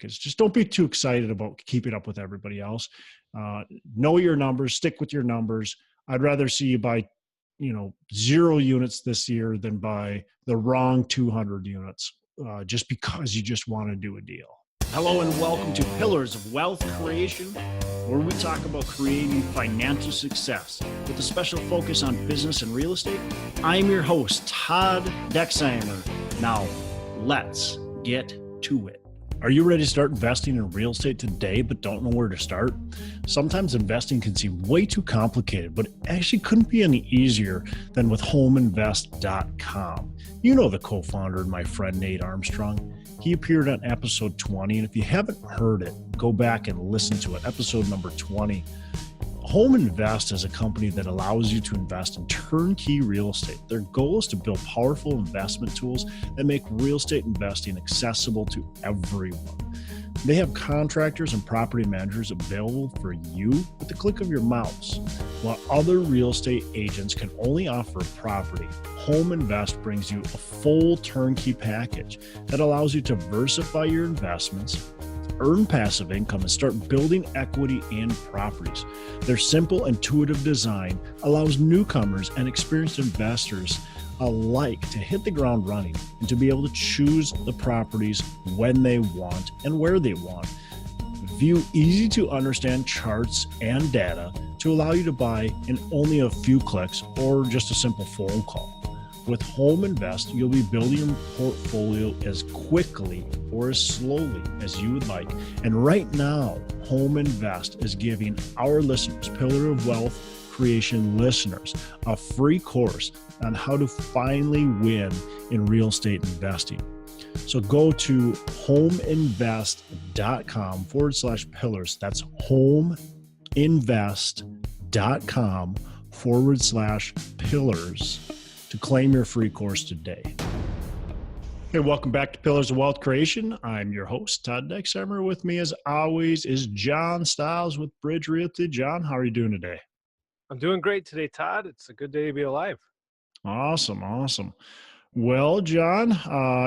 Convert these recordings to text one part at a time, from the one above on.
is just don't be too excited about keeping up with everybody else. Know your numbers, stick with your numbers. I'd rather see you buy, 0 units this year than buy the wrong 200 units just because you just want to do a deal. Hello and welcome to Pillars of Wealth Creation, where we talk about creating financial success with a special focus on business and real estate. I'm your host, Todd Dexheimer. Now, let's get to it. Are you ready to start investing in real estate today but don't know where to start? Sometimes investing can seem way too complicated, but it actually couldn't be any easier than with HomeInvest.com. You know the co-founder and my friend Nate Armstrong. He appeared on episode 20, and if you haven't heard it, go back and listen to it, episode number 20. Home Invest is a company that allows you to invest in turnkey real estate. Their goal is to build powerful investment tools that make real estate investing accessible to everyone. They have contractors and property managers available for you with the click of your mouse. While other real estate agents can only offer a property, Home Invest brings you a full turnkey package that allows you to diversify your investments, earn passive income, and start building equity in properties. Their simple, intuitive design allows newcomers and experienced investors alike to hit the ground running and to be able to choose the properties when they want and where they want. View easy to understand charts and data to allow you to buy in only a few clicks or just a simple phone call. With Home Invest, you'll be building your portfolio as quickly or as slowly as you would like. And right now, Home Invest is giving our listeners, Pillar of Wealth Creation listeners, a free course on how to finally win in real estate investing. So go to homeinvest.com/pillars. That's homeinvest.com/pillars. to claim your free course today. Hey, welcome back to Pillars of Wealth Creation. I'm your host, Todd Dexheimer. With me, as always, is John Stiles with Bridge Realty. John, how are you doing today? I'm doing great today, Todd. It's a good day to be alive. Awesome. Well, John,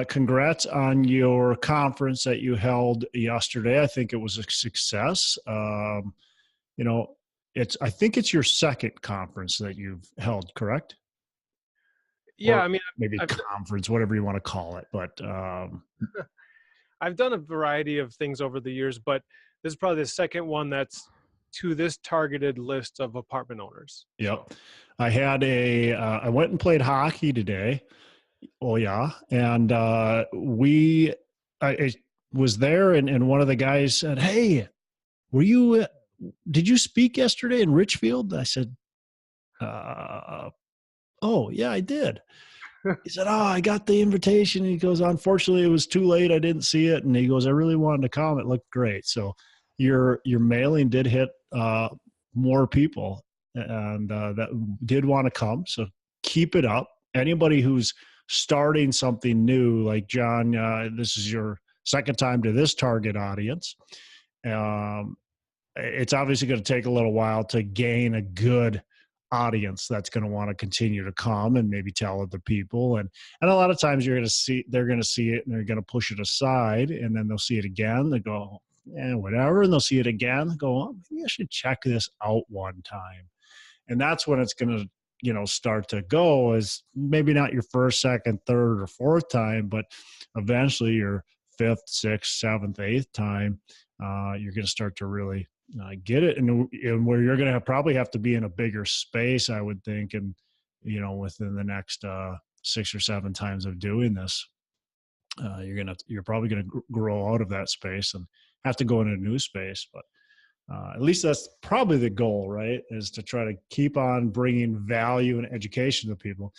congrats on your conference that you held yesterday. I think it was a success. I think it's your second conference that you've held, correct? Yeah, or maybe conference, whatever you want to call it. But I've done a variety of things over the years, but this is probably the second one that's to this targeted list of apartment owners. Yep. So. I had I went and played hockey today. Oh yeah. And I was there and one of the guys said, "Hey, did you speak yesterday in Richfield?" I said, "Oh, yeah, I did." He said, "Oh, I got the invitation." And he goes, "Unfortunately, it was too late. I didn't see it." And he goes, "I really wanted to come. It looked great." So your mailing did hit more people and that did want to come. So keep it up. Anybody who's starting something new, like John, this is your second time to this target audience. It's obviously going to take a little while to gain a good audience that's going to want to continue to come and maybe tell other people. And a lot of times they're going to see it and they're going to push it aside, and then they'll see it again. They go, whatever. And they'll see it again, go, "Oh, maybe I should check this out one time." And that's when it's going to, start to go, is maybe not your first, second, third, or fourth time, but eventually your fifth, sixth, seventh, eighth time, you're going to start to really get it, and where you're going to probably have to be in a bigger space, I would think, and within the next 6 or 7 times of doing this, you're probably going to grow out of that space and have to go in a new space. But at least that's probably the goal, right? Is to try to keep on bringing value and education to people.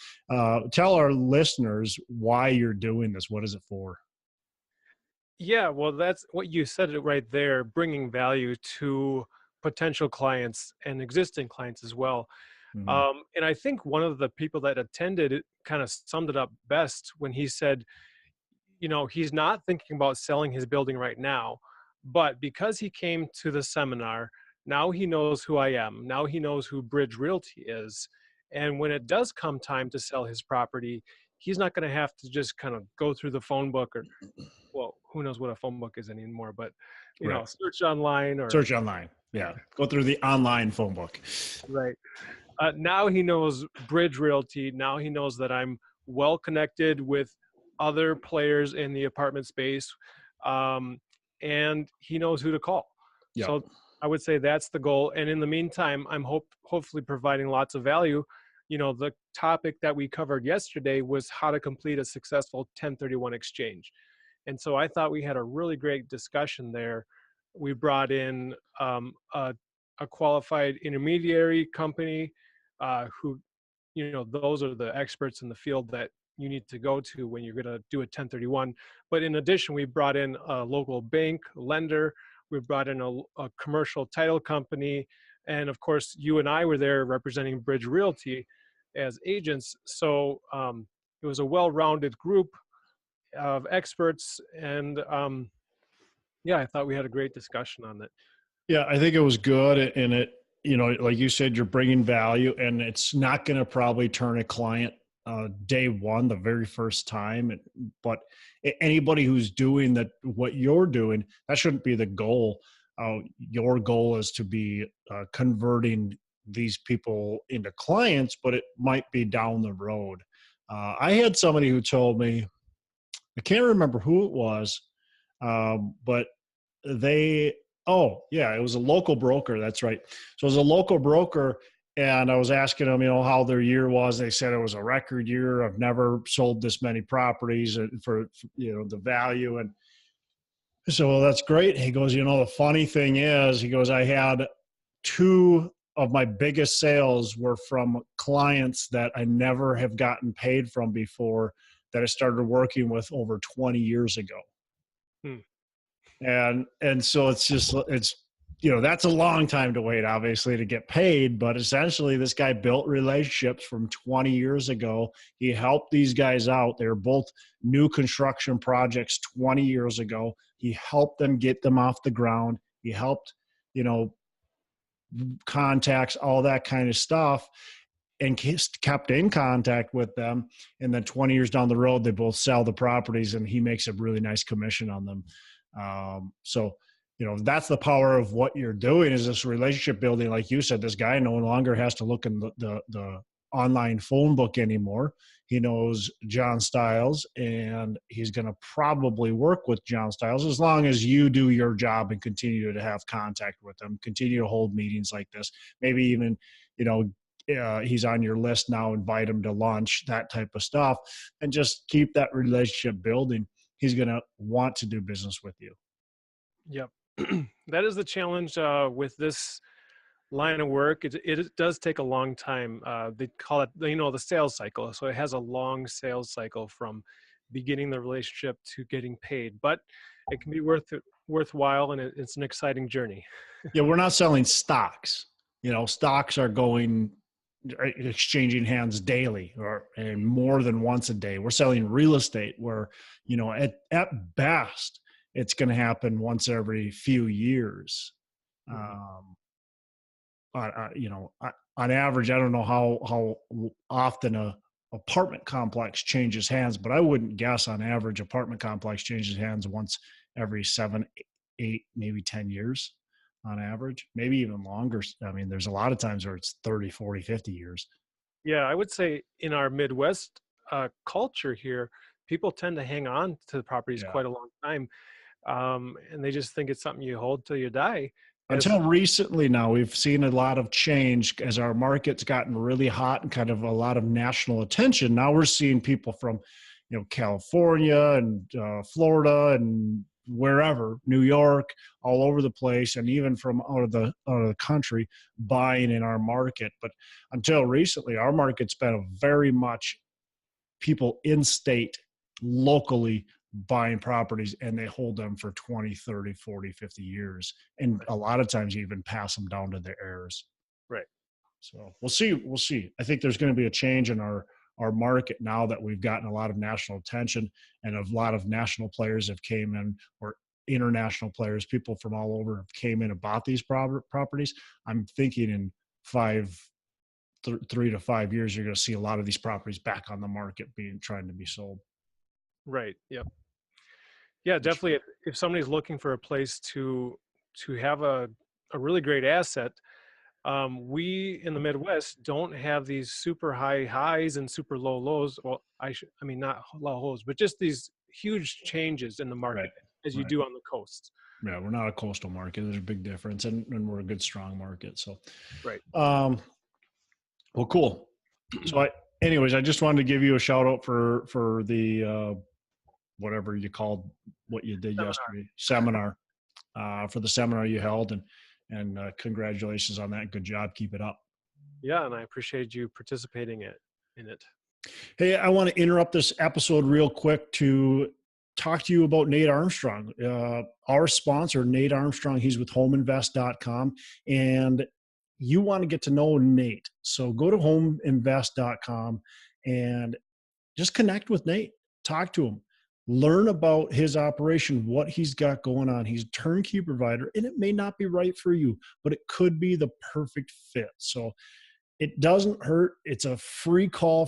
Tell our listeners why you're doing this. What is it for? Yeah, well, that's what you said it right there, bringing value to potential clients and existing clients as well. Mm-hmm. And I think one of the people that attended it kind of summed it up best when he said, he's not thinking about selling his building right now, but because he came to the seminar, now he knows who I am. Now he knows who Bridge Realty is. And when it does come time to sell his property, he's not going to have to just kind of go through the phone book or, well, who knows what a phone book is anymore, but Right. search online or Search online. Yeah. Go through the online phone book. right. Now he knows Bridge Realty. Now he knows that I'm well connected with other players in the apartment space, um, and he knows who to call. Yep. So I would say that's the goal. And in the meantime, I'm hopefully providing lots of value. The topic that we covered yesterday was how to complete a successful 1031 exchange. And so I thought we had a really great discussion there. We brought in a qualified intermediary company who, those are the experts in the field that you need to go to when you're going to do a 1031. But in addition, we brought in a local bank, lender, we brought in a commercial title company, and of course, you and I were there representing Bridge Realty as agents. So it was a well-rounded group of experts, and yeah, I thought we had a great discussion on it. Yeah, I think it was good. And like you said, you're bringing value, and it's not going to probably turn a client day one, the very first time. But anybody who's doing that, what you're doing, that shouldn't be the goal. Your goal is to be converting these people into clients, but it might be down the road. I had somebody who told me, I can't remember who it was, but they, oh yeah, it was a local broker. That's right. So it was a local broker, and I was asking them, how their year was. They said it was a record year. I've never sold this many properties for the value. And so, well, that's great. He goes, the funny thing is, he goes, I had two of my biggest sales were from clients that I never have gotten paid from before, that I started working with over 20 years ago. Hmm. And so it's that's a long time to wait, obviously, to get paid. But essentially, this guy built relationships from 20 years ago. He helped these guys out. They were both new construction projects 20 years ago. He helped them get them off the ground. He helped, contacts, all that kind of stuff, and kept in contact with them. And then 20 years down the road, they both sell the properties, and he makes a really nice commission on them. So, that's the power of what you're doing, is this relationship building. Like you said, this guy no longer has to look in the online phone book anymore. He knows John Stiles, and he's going to probably work with John Stiles as long as you do your job and continue to have contact with him, continue to hold meetings like this, maybe even, he's on your list now, invite him to lunch, that type of stuff, and just keep that relationship building. He's going to want to do business with you. Yep. That is the challenge with this line of work. It does take a long time. They call it, the sales cycle. So it has a long sales cycle from beginning the relationship to getting paid, but it can be worthwhile, and it's an exciting journey. Yeah, we're not selling stocks. Stocks are exchanging hands daily, and more than once a day. We're selling real estate where, at best, it's going to happen once every few years. On average, I don't know how often a apartment complex changes hands, but I wouldn't guess on average apartment complex changes hands once every 7, 8, maybe 10 years on average, maybe even longer. I mean, there's a lot of times where it's 30, 40, 50 years. Yeah, I would say in our Midwest culture here, people tend to hang on to the properties quite a long time. And they just think it's something you hold till you die. Until recently now, we've seen a lot of change as our market's gotten really hot and kind of a lot of national attention. Now we're seeing people from, California and Florida and wherever, New York, all over the place, and even from out of the country buying in our market. But until recently, our market's been very much people in state, locally, buying properties, and they hold them for 20, 30, 40, 50 years. And a lot of times you even pass them down to their heirs. Right. So we'll see. I think there's going to be a change in our market now that we've gotten a lot of national attention, and a lot of national players have came in, or international players, people from all over have came in and bought these properties. I'm thinking in 3 to 5 years, you're going to see a lot of these properties back on the market trying to be sold. Right. Yep. Yeah, definitely. If somebody's looking for a place to have a really great asset, we in the Midwest don't have these super high highs and super low lows. Well, I mean, not low lows, but just these huge changes in the Right. market as you Right. do on the coast. Yeah, we're not a coastal market. There's a big difference, and we're a good, strong market. So, Right. um, well, cool. So, anyways, I just wanted to give you a shout out for the whatever you called what you did Seminar. yesterday, seminar, for the seminar you held, and congratulations on that. Good job. Keep it up. Yeah, and I appreciate you participating in it. Hey, I want to interrupt this episode real quick to talk to you about Nate Armstrong, our sponsor, Nate Armstrong. He's with homeinvest.com, and you want to get to know Nate. So go to homeinvest.com and just connect with Nate, talk to him, learn about his operation, what he's got going on. He's a turnkey provider, and it may not be right for you, but it could be the perfect fit. So it doesn't hurt. It's a free call,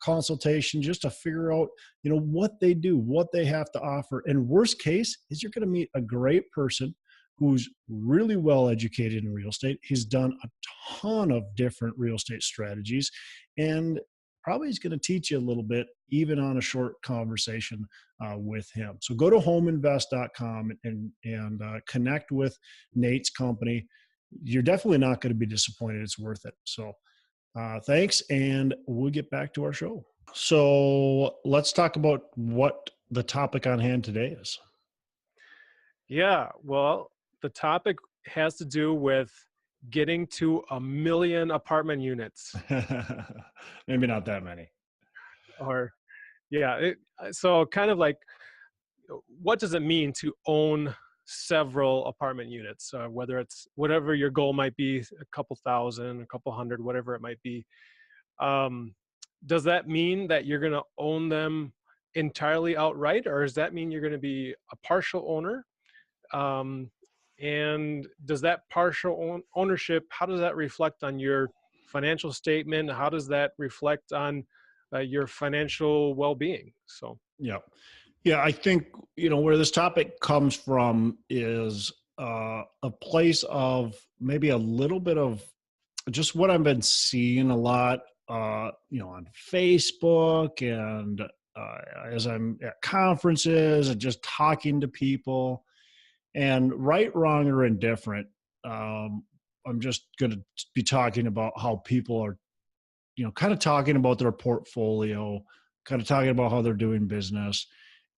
consultation just to figure out, what they do, what they have to offer. And worst case is you're going to meet a great person who's really well educated in real estate. He's done a ton of different real estate strategies, and probably is going to teach you a little bit, even on a short conversation with him. So go to homeinvest.com and connect with Nate's company. You're definitely not going to be disappointed. It's worth it. So thanks, and we'll get back to our show. So let's talk about what the topic on hand today is. Yeah, well, the topic has to do with getting to 1 million apartment units. Maybe not that many. Or, yeah, so kind of like, what does it mean to own several apartment units? Whether it's whatever your goal might be, a couple thousand, a couple hundred, whatever it might be. Does that mean that you're going to own them entirely outright, or does that mean you're going to be a partial owner? And does that partial ownership, how does that reflect on your financial statement? How does that reflect on your financial well-being? So, Yeah, I think, where this topic comes from is a place of maybe a little bit of just what I've been seeing a lot, on Facebook and as I'm at conferences and just talking to people. And right, wrong, or indifferent, I'm just going to be talking about how people are, kind of talking about their portfolio, kind of talking about how they're doing business.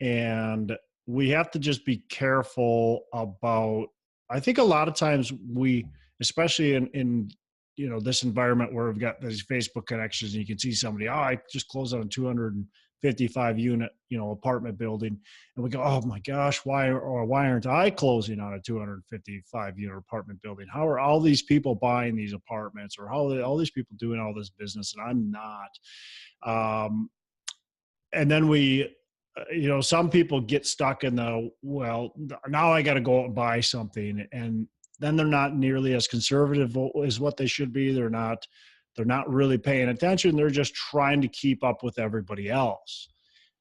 And we have to just be careful about, I think a lot of times we, especially in this environment where we've got these Facebook connections and you can see somebody, I just closed on a 255 unit, apartment building. And we go, oh my gosh, why aren't I closing on a 255 unit apartment building? How are all these people buying these apartments, or how are all these people doing all this business and I'm not? And then we, some people get stuck in well, now I got to go out and buy something. And then they're not nearly as conservative as what they should be. They're not really paying attention. They're just trying to keep up with everybody else.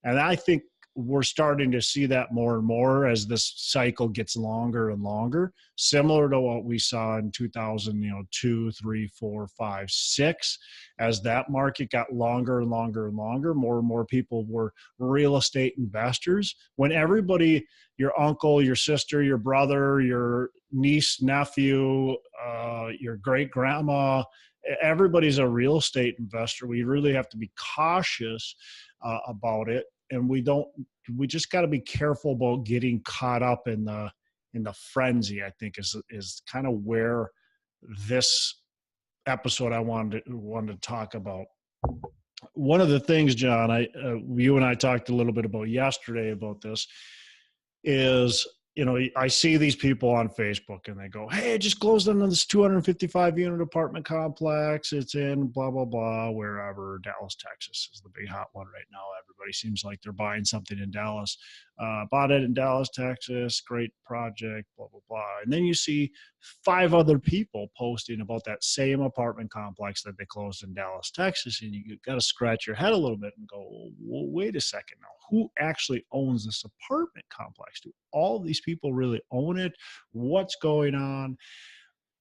And I think we're starting to see that more and more as this cycle gets longer and longer, similar to what we saw in 2002, 3, 4, 5, 6. As that market got longer and longer and longer, more and more people were real estate investors. When everybody, your uncle, your sister, your brother, your niece, nephew, your great grandma, everybody's a real estate investor. We really have to be cautious about it. And we just got to be careful about getting caught up in the frenzy, I think is kind of where this episode I wanted to talk about. One of the things, John, you and I talked a little bit about yesterday about this is, I see these people on Facebook and they go, "Hey, I just closed on this 255 unit apartment complex. It's in blah, blah, blah, wherever. Dallas, Texas is the big hot one right now. Everybody seems like they're buying something in Dallas. Bought it in Dallas, Texas. Great project, blah, blah, blah." And then you see 5 other people posting about that same apartment complex that they closed in Dallas, Texas. And you got to scratch your head a little bit and go, well, wait a second now. Who actually owns this apartment complex? Do all these people really own it? What's going on?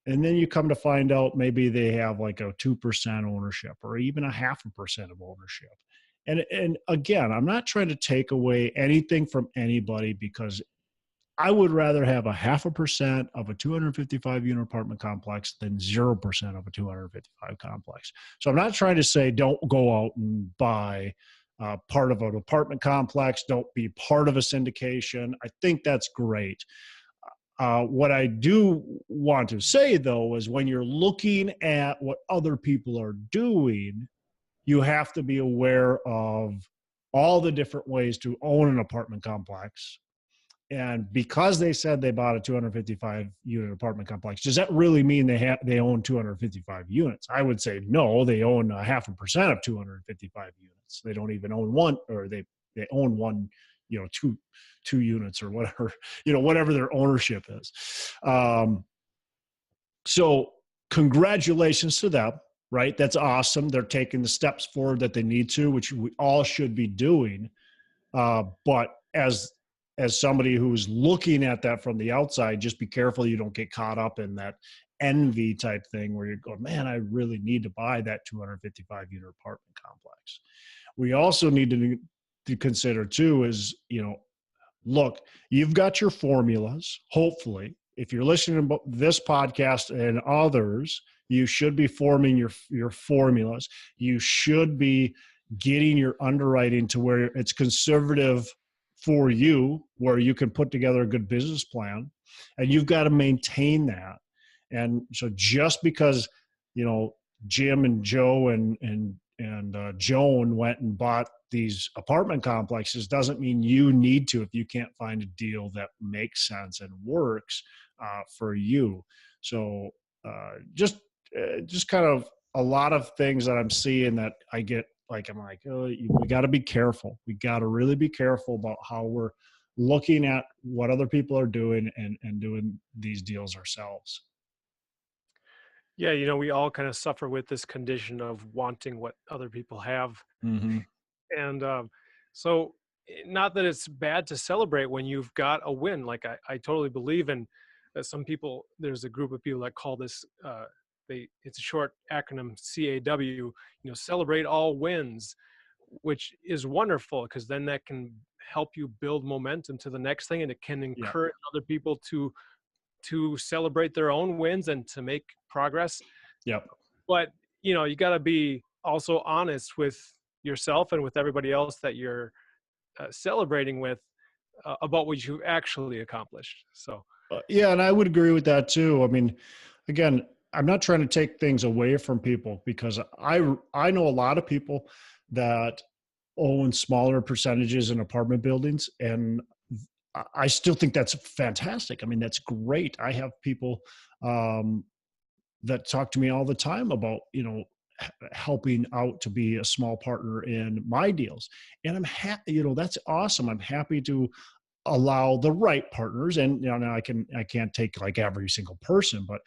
And then you come to find out maybe they have like a 2% ownership or even a 0.5% of ownership. And again, I'm not trying to take away anything from anybody, because I would rather have a 0.5% of a 255 unit apartment complex than 0% of a 255 complex. So I'm not trying to say don't go out and buy part of an apartment complex, don't be part of a syndication. I think that's great. What I do want to say, though, is when you're looking at what other people are doing, you have to be aware of all the different ways to own an apartment complex. And because they said they bought a 255 unit apartment complex, does that really mean they own 255 units? I would say no. They own a 0.5% of 255 units. They don't even own one, or they own one, two units or whatever, whatever their ownership is. So congratulations to them, right? That's awesome. They're taking the steps forward that they need to, which we all should be doing. But as somebody who's looking at that from the outside, just be careful you don't get caught up in that envy type thing where you're going, man, I really need to buy that 255 unit apartment complex. We also need to consider too is, look, you've got your formulas. Hopefully, if you're listening to this podcast and others, you should be forming your formulas. You should be getting your underwriting to where it's conservative for you, where you can put together a good business plan, and you've got to maintain that. And so just because, Jim and Joe and Joan went and bought these apartment complexes doesn't mean you need to, if you can't find a deal that makes sense and works for you. So just kind of a lot of things that I'm seeing that I get, I'm like, oh, we got to be careful. We got to really be careful about how we're looking at what other people are doing and doing these deals ourselves. Yeah, we all kind of suffer with this condition of wanting what other people have. Mm-hmm. And so not that it's bad to celebrate when you've got a win. Like I totally believe in some people, there's a group of people that call this, it's a short acronym, CAW, celebrate all wins, which is wonderful because then that can help you build momentum to the next thing, and it can encourage other people to celebrate their own wins and to make progress. Yep. But you got to be also honest with yourself and with everybody else that you're celebrating with about what you actually accomplished. So yeah, and I would agree with that too. I mean, again, I'm not trying to take things away from people, because I know a lot of people that own smaller percentages in apartment buildings, and I still think that's fantastic. I mean, that's great. I have people that talk to me all the time about, helping out to be a small partner in my deals. And I'm happy, that's awesome. I'm happy to allow the right partners. And, now I can't take like every single person, but,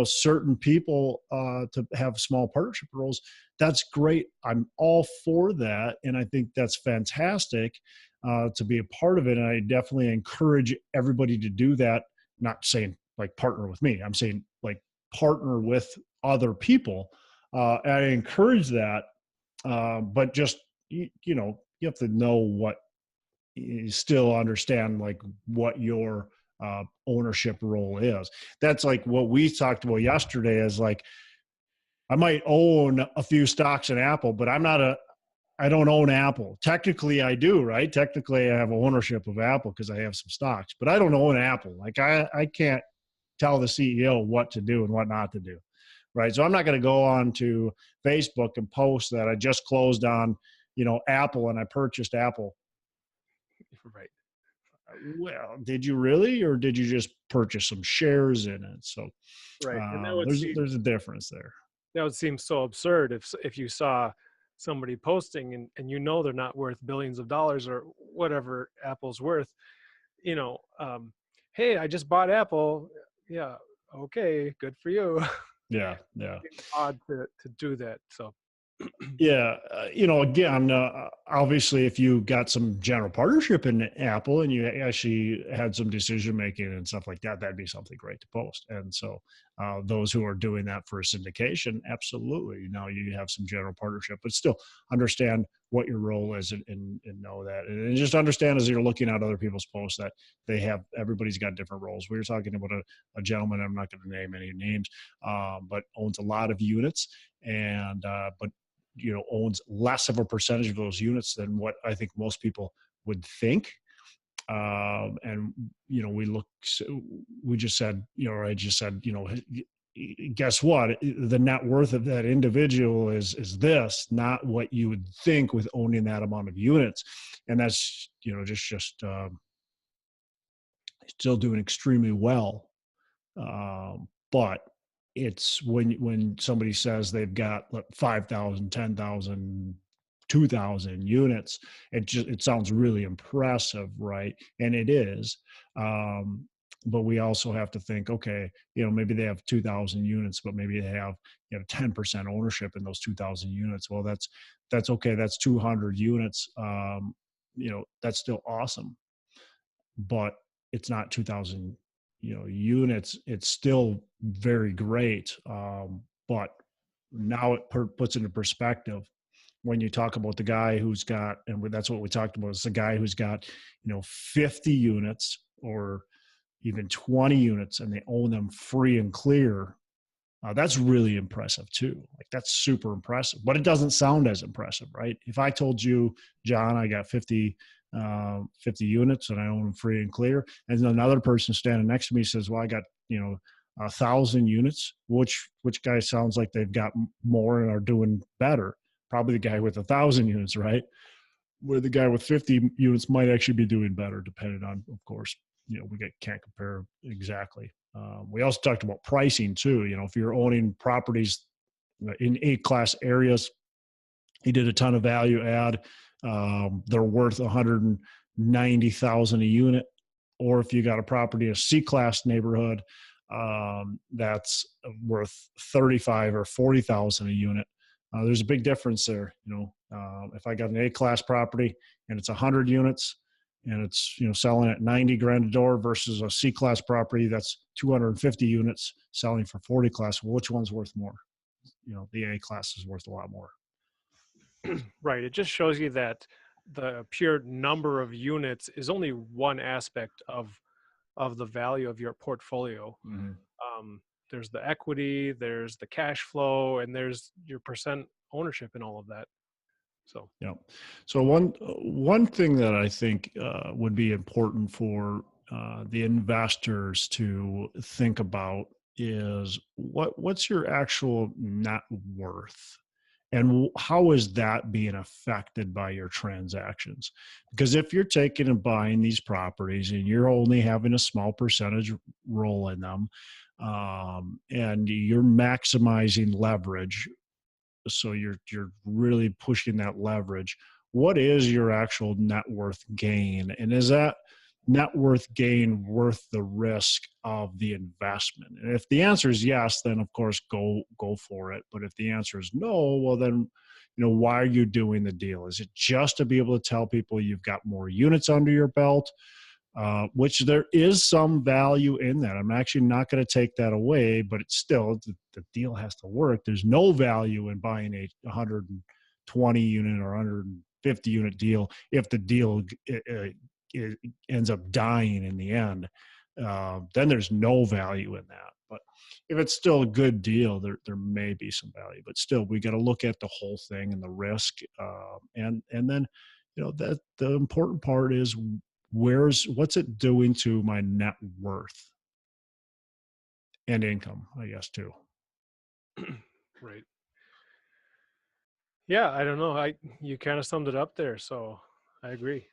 certain people to have small partnership roles. That's great. I'm all for that. And I think that's fantastic to be a part of it. And I definitely encourage everybody to do that. Not saying like partner with me. I'm saying like partner with other people. I encourage that. But just, you have to know what, you still understand like what your ownership role is. That's like what we talked about yesterday, is like, I might own a few stocks in Apple, but I don't own Apple. Technically I do, right? Technically I have ownership of Apple because I have some stocks, but I don't own Apple. Like I can't tell the CEO what to do and what not to do. Right. So I'm not going to go on to Facebook and post that I just closed on, Apple and I purchased Apple. right. Well, did you really, or did you just purchase some shares in it? So Right. And that would seem there's a difference there. so absurd if you saw somebody posting and they're not worth billions of dollars or whatever Apple's worth, you know, hey, I just bought Apple. Yeah, okay, good for you. Yeah, yeah. Seems odd to do that. So Yeah, again, obviously, if you got some general partnership in Apple and you actually had some decision making and stuff like that, that'd be something great to post. And so, those who are doing that for a syndication, absolutely, now you have some general partnership, but still understand what your role is and know that, and just understand as you're looking at other people's posts that everybody's got different roles. We were talking about a gentleman, I'm not going to name any names, but owns a lot of units, and but owns less of a percentage of those units than what I think most people would think. And we just said, I just said, guess what? The net worth of that individual is this, not what you would think with owning that amount of units, and that's just still doing extremely well. But it's when somebody says they've got 5,000, 10,000, 2,000 units, it sounds really impressive, right? And it is. But we also have to think, okay, maybe they have 2,000 units, but maybe they have 10% ownership in those 2,000 units. Well, that's okay. That's 200 units. That's still awesome, but it's not 2,000 units. It's still very great, but now it puts into perspective when you talk about the guy who's got, and that's what we talked about, is the guy who's got 50 units or even 20 units and they own them free and clear. That's really impressive too. Like, that's super impressive, but it doesn't sound as impressive, right? If I told you, John, I got 50 units and I own them free and clear, and then another person standing next to me says, well, I got 1,000 units, which guy sounds like they've got more and are doing better? Probably the guy with 1,000 units, right? Where the guy with 50 units might actually be doing better, depending on, of course, can't compare exactly. We also talked about pricing too. If you're owning properties in A-class areas, he did a ton of value add. They're worth 190,000 a unit. Or if you got a property in a C-class neighborhood, that's worth 35 or 40,000 a unit. There's a big difference there. If I got an A-class property and it's 100 units and it's selling at 90 grand a door versus a C-class property that's 250 units selling for 40 class, well, which one's worth more? The A-class is worth a lot more. right. It just shows you that the pure number of units is only one aspect of the value of your portfolio. Mm-hmm. There's the equity, there's the cash flow, and there's your percent ownership in all of that. So yeah. So one thing that I think would be important for the investors to think about is what's your actual net worth, and how is that being affected by your transactions? Because if you're taking and buying these properties and you're only having a small percentage role in them, and you're maximizing leverage, so you're really pushing that leverage, what is your actual net worth gain, and is that net worth gain worth the risk of the investment? And if the answer is yes, then of course go for it. But if the answer is no, well then why are you doing the deal? Is it just to be able to tell people you've got more units under your belt? Which there is some value in that. I'm actually not going to take that away, but it's still, the deal has to work. There's no value in buying a 120 unit or 150 unit deal if the deal it ends up dying in the end. Then there's no value in that. But if it's still a good deal, there may be some value. But still, we got to look at the whole thing and the risk, and then that the important part is what's it doing to my net worth and income, I guess, too. right. Yeah, I don't know. You kind of summed it up there, so I agree.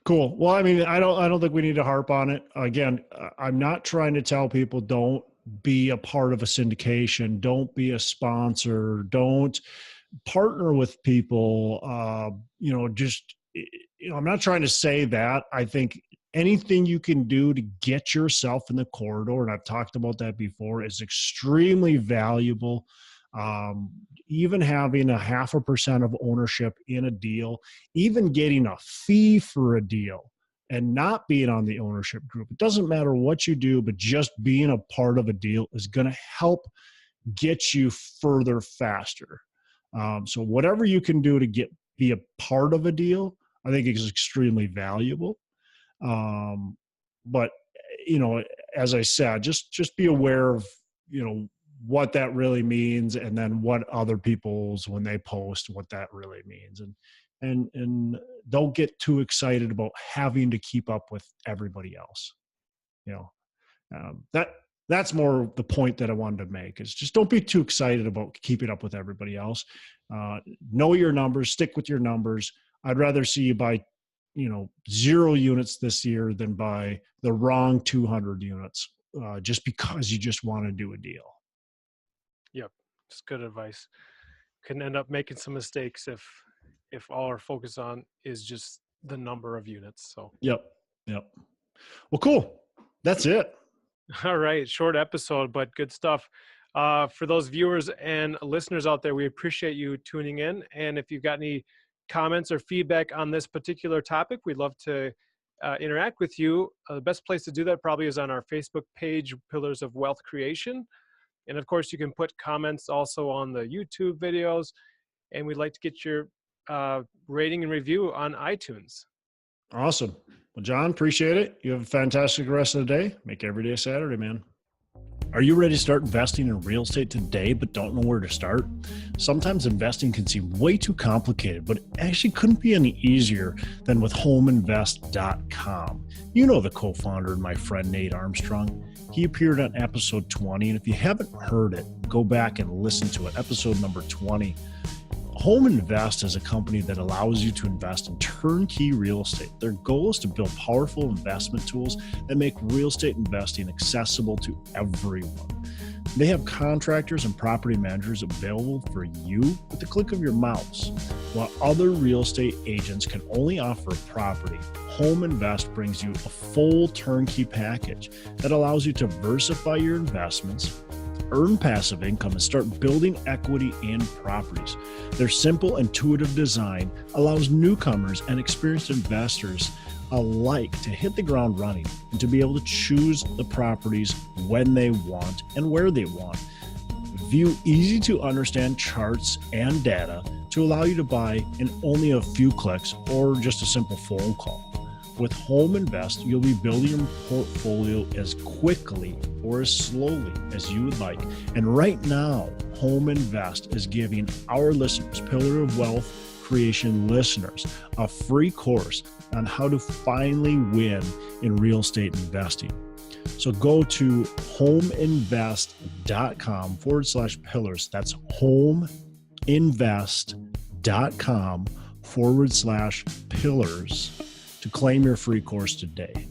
Cool. Well, I mean, I don't think we need to harp on it. Again, I'm not trying to tell people don't be a part of a syndication, don't be a sponsor, don't partner with people. I'm not trying to say that. I think anything you can do to get yourself in the corridor, and I've talked about that before, is extremely valuable. Even having 0.5% of ownership in a deal, even getting a fee for a deal and not being on the ownership group. It doesn't matter what you do, but just being a part of a deal is going to help get you further faster. So whatever you can do to be a part of a deal, I think is extremely valuable. But as I said, just be aware of, what that really means, and then what other people's, when they post, what that really means. And don't get too excited about having to keep up with everybody else. That's more the point that I wanted to make, is just don't be too excited about keeping up with everybody else. Know your numbers, stick with your numbers. I'd rather see you buy, 0 units this year than buy the wrong 200 units, just because you just want to do a deal. Yep. It's good advice. Can end up making some mistakes if all our focus on is just the number of units. So Yep. Well, cool. That's it. all right, short episode, but good stuff. For those viewers and listeners out there, we appreciate you tuning in. And if you've got any comments or feedback on this particular topic, we'd love to interact with you. The best place to do that probably is on our Facebook page, Pillars of Wealth Creation. And of course, you can put comments also on the YouTube videos. And we'd like to get your rating and review on iTunes. Awesome. Well, John, appreciate it. You have a fantastic rest of the day. Make every day a Saturday, man. Are you ready to start investing in real estate today, but don't know where to start? Sometimes investing can seem way too complicated, but it actually couldn't be any easier than with homeinvest.com. You know the co-founder and my friend Nate Armstrong. He appeared on episode 20, and if you haven't heard it, go back and listen to it, episode number 20. Home Invest is a company that allows you to invest in turnkey real estate. Their goal is to build powerful investment tools that make real estate investing accessible to everyone. They have contractors and property managers available for you with the click of your mouse. While other real estate agents can only offer a property, Home Invest brings you a full turnkey package that allows you to diversify your investments, earn passive income, and start building equity in properties. Their simple, intuitive design allows newcomers and experienced investors alike to hit the ground running and to be able to choose the properties when they want and where they want. View easy to understand charts and data to allow you to buy in only a few clicks or just a simple phone call. With Home Invest, you'll be building your portfolio as quickly or as slowly as you would like. And right now, Home Invest is giving our listeners, Pillar of Wealth Creation listeners, a free course on how to finally win in real estate investing. So go to homeinvest.com/pillars. That's homeinvest.com/pillars to claim your free course today.